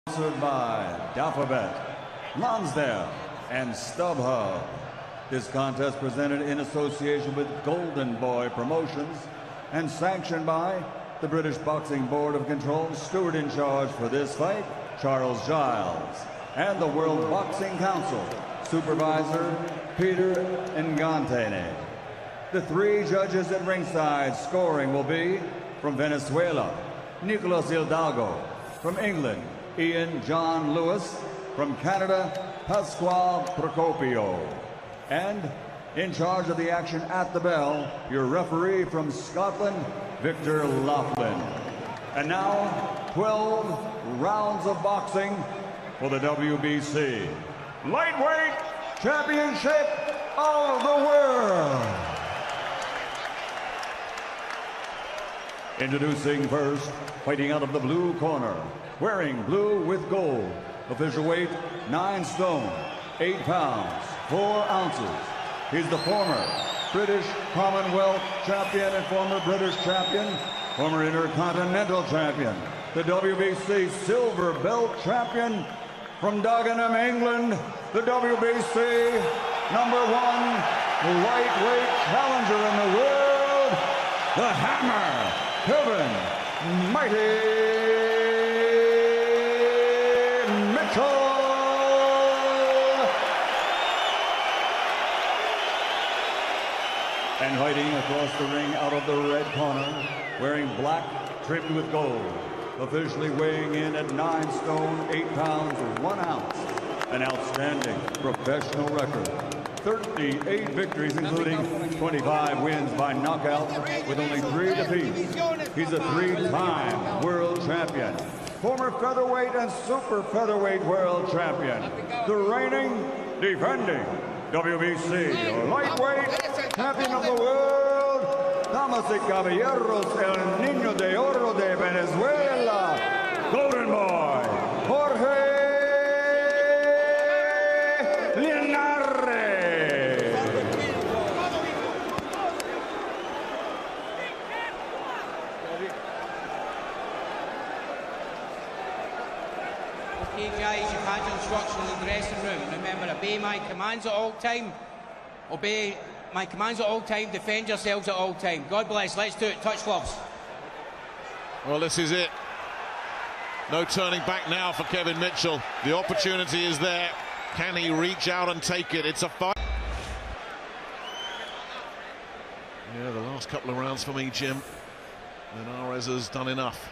Sponsored by Alphabet, Lonsdale, and StubHub. This contest presented in association with Golden Boy Promotions and sanctioned by the British Boxing Board of Control. Steward in charge for this fight, Charles Giles, and the World Boxing Council, Supervisor Peter Ngantene. The three judges at ringside scoring will be from Venezuela, Nicolas Hidalgo, from England, Ian John Lewis, from Canada, Pascual Procopio. And in charge of the action at the bell, your referee from Scotland, Victor Laughlin. And now, 12 rounds of boxing for the WBC Lightweight Championship of the World. Introducing first, fighting out of the blue corner, wearing blue with gold, official weight 9 stone, 8 pounds, 4 ounces. He's the former British Commonwealth champion and former British champion, former Intercontinental champion, the WBC silver belt champion from Dagenham, England, the WBC #1 lightweight challenger in the world, the Hammer, Kevin Mighty Mitchell. And fighting across the ring out of the red corner, wearing black trimmed with gold, officially weighing in at 9 stone, 8 pounds, 1 ounce. An outstanding professional record. 38 victories, including 25 wins by knockout, with only 3 defeats. He's a 3-time world champion, former featherweight and super featherweight world champion, the reigning, defending WBC lightweight champion of the world, damas y caballeros, el niño de oro de Venezuela, Golden Boy, Jorge Linares. Okay, guys, you've had your instructions in the dressing room. Remember, obey my commands at all time. Obey my commands at all time. Defend yourselves at all time. God bless. Let's do it. Touch gloves. Well, this is it. No turning back now for Kevin Mitchell. The opportunity is there. Can he reach out and take it? It's a fight. Yeah, the last couple of rounds for me, Jim. Linares has done enough.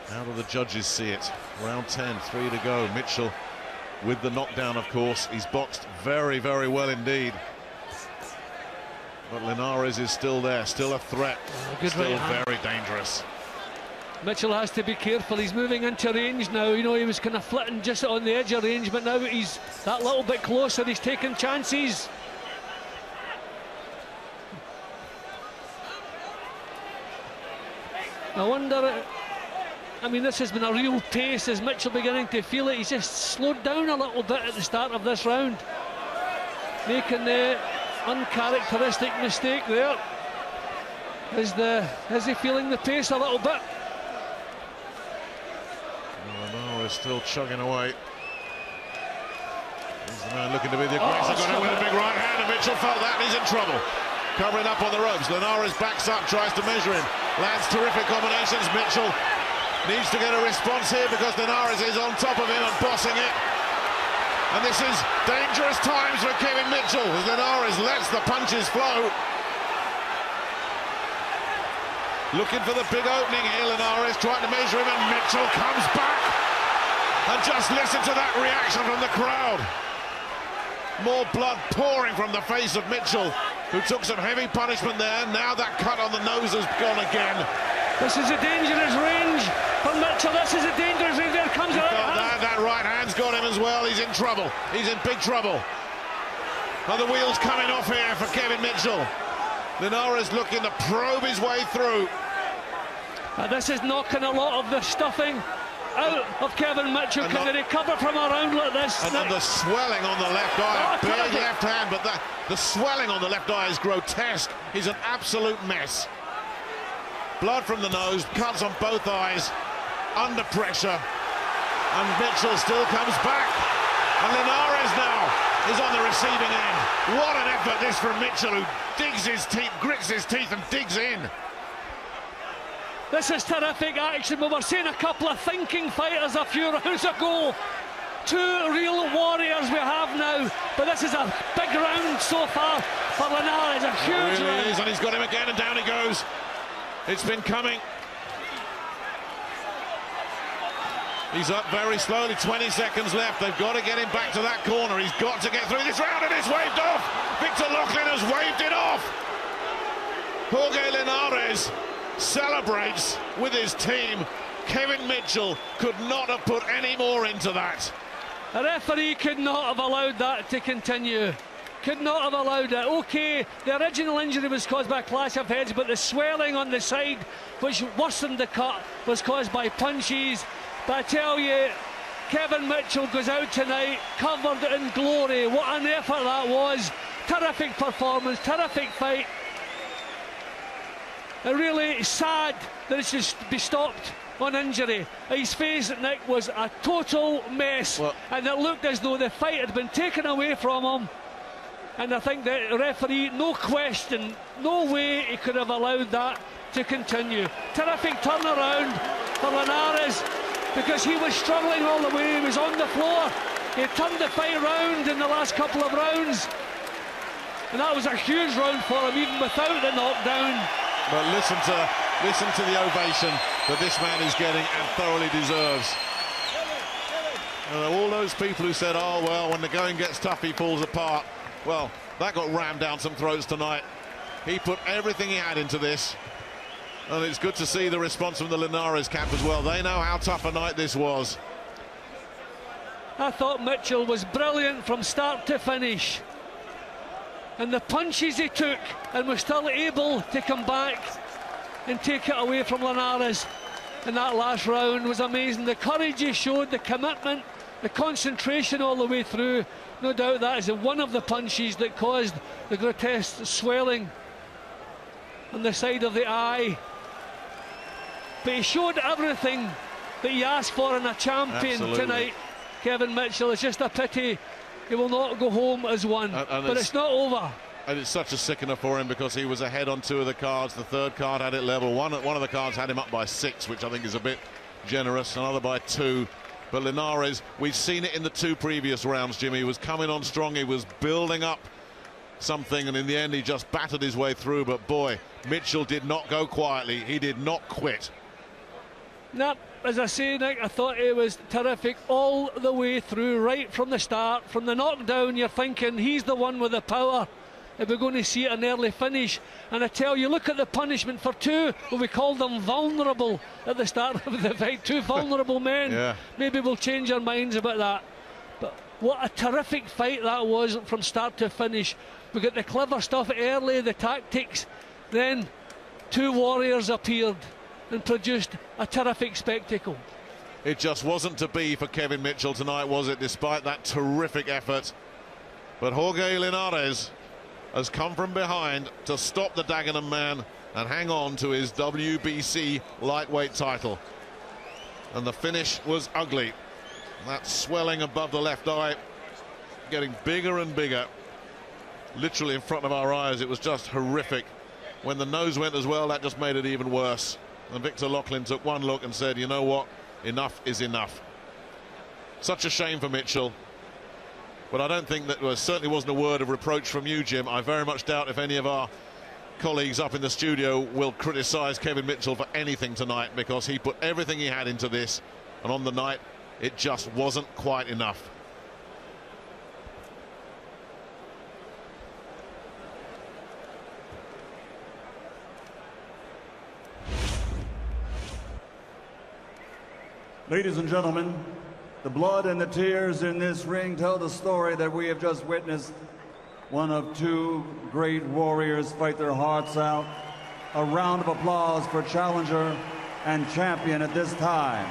How do the judges see it? Round 10, 3 to go. Mitchell with the knockdown, of course. He's boxed very, very well indeed. But Linares is still there, still a threat, still very dangerous. Mitchell has to be careful. He's moving into range now. You know, he was kind of flitting just on the edge of range, but now he's that little bit closer. He's taking chances. I wonder, I mean, this has been a real taste. Is Mitchell beginning to feel it? He's just slowed down a little bit at the start of this round, making the uncharacteristic mistake there. Is he feeling the pace a little bit? Linares still chugging away. He's the man looking to be the aggressor. Got him with a big right hand, and Mitchell felt that, and he's in trouble. Covering up on the ropes. Linares backs up, tries to measure him. Lands terrific combinations. Mitchell needs to get a response here because Linares is on top of him and bossing it. And this is dangerous times for Kevin Mitchell as Linares lets the punches flow. Looking for the big opening here, Linares trying to measure him, and Mitchell comes back. And just listen to that reaction from the crowd. More blood pouring from the face of Mitchell, who took some heavy punishment there. Now that cut on the nose has gone again. This is a dangerous range for Mitchell. This is a dangerous range. There comes out. That right hand's got him as well. He's in trouble. He's in big trouble. And the wheels coming off here for Kevin Mitchell. Linares looking to probe his way through. This is knocking a lot of the stuffing out of Kevin Mitchell. Can he recover from a round like this? And the swelling on the left eye, big left hand, but the swelling on the left eye is grotesque. He's an absolute mess. Blood from the nose, cuts on both eyes. under pressure, and Mitchell still comes back, and Linares now is on the receiving end. What an effort this from Mitchell, who digs his teeth, grits his teeth and digs in. This is terrific action. We were seeing a couple of thinking fighters a few rounds ago. Two real warriors we have now, but this is a big round so far for Linares, a huge round. Is, and he's got him again, and down he goes. It's been coming. He's up very slowly, 20 seconds left. They've got to get him back to that corner. He's got to get through this round, and it's waved off. Victor Locklin has waved it off. Jorge Linares celebrates with his team. Kevin Mitchell could not have put any more into that. The referee could not have allowed that to continue. Could not have allowed it. Okay, the original injury was caused by a clash of heads, but the swelling on the side, which worsened the cut, was caused by punches. But I tell you, Kevin Mitchell goes out tonight covered in glory. What an effort that was. Terrific performance, terrific fight. It really is sad that it should be stopped on injury. His face, Nick, was a total mess, and it looked as though the fight had been taken away from him. And I think the referee, no question, no way he could have allowed that to continue. Terrific turnaround for Linares, because he was struggling all the way. He was on the floor. He turned the fight round in the last couple of rounds, and that was a huge round for him, even without the knockdown. But listen to the ovation that this man is getting and thoroughly deserves. All those people who said, oh, well, when the going gets tough, he falls apart. Well, that got rammed down some throats tonight. He put everything he had into this. And it's good to see the response from the Linares camp as well. They know how tough a night this was. I thought Mitchell was brilliant from start to finish. And the punches he took and was still able to come back and take it away from Linares in that last round was amazing. The courage he showed, the commitment, the concentration all the way through. No doubt that is one of the punches that caused the grotesque swelling on the side of the eye. But he showed everything that he asked for in a champion tonight. Kevin Mitchell, it's just a pity he will not go home as one, but it's not over. And it's such a sickener for him, because he was ahead on two of the cards. The third card had it level. One of the cards had him up by 6, which I think is a bit generous. Another by 2. But Linares, we've seen it in the 2 previous rounds, Jimmy. He was coming on strong. He was building up something, and in the end he just battered his way through. But boy, Mitchell did not go quietly. He did not quit. No, as I say, Nick, I thought it was terrific all the way through, right from the start. From the knockdown, you're thinking he's the one with the power. If we're going to see an early finish. And I tell you, look at the punishment for 2, well, we called them vulnerable at the start of the fight. 2 vulnerable men. Yeah. Maybe we'll change our minds about that. But what a terrific fight that was from start to finish. We got the clever stuff early, the tactics. Then 2 warriors appeared and produced a terrific spectacle. It just wasn't to be for Kevin Mitchell tonight, was it, despite that terrific effort? But Jorge Linares has come from behind to stop the Dagenham man and hang on to his WBC lightweight title. And the finish was ugly. That swelling above the left eye getting bigger and bigger, literally in front of our eyes. It was just horrific. When the nose went as well, that just made it even worse. And Victor Locklin took one look and said, you know what, enough is enough. Such a shame for Mitchell. But I don't think that certainly wasn't a word of reproach from you, Jim. I very much doubt if any of our colleagues up in the studio will criticise Kevin Mitchell for anything tonight, because he put everything he had into this, and on the night it just wasn't quite enough. Ladies and gentlemen, the blood and the tears in this ring tell the story that we have just witnessed. One of 2 great warriors fight their hearts out. A round of applause for challenger and champion at this time.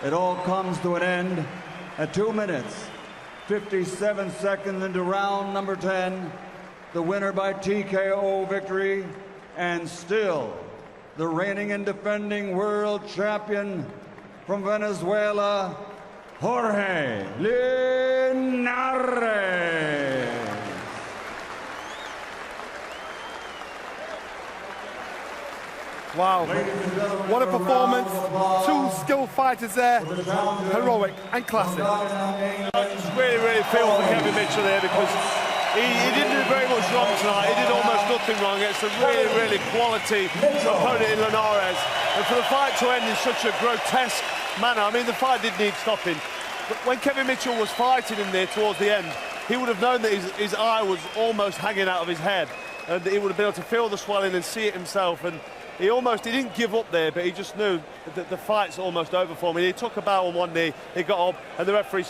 It all comes to an end at 2 minutes, 57 seconds into round number 10. The winner by TKO victory, and still the reigning and defending world champion from Venezuela, Jorge Linares. Wow, what a performance. Two skilled fighters there, heroic and classic. I just really feel for Kevin Mitchell there, because he didn't do very much wrong tonight. He did almost nothing wrong against a really quality opponent in Linares. And for the fight to end in such a grotesque manner, I mean, the fight did need stopping. But when Kevin Mitchell was fighting him there towards the end, he would have known that his eye was almost hanging out of his head, and he would have been able to feel the swelling and see it himself. And he didn't give up there, but he just knew that the fight's almost over for him. He took a bow on one knee, he got up, and the referee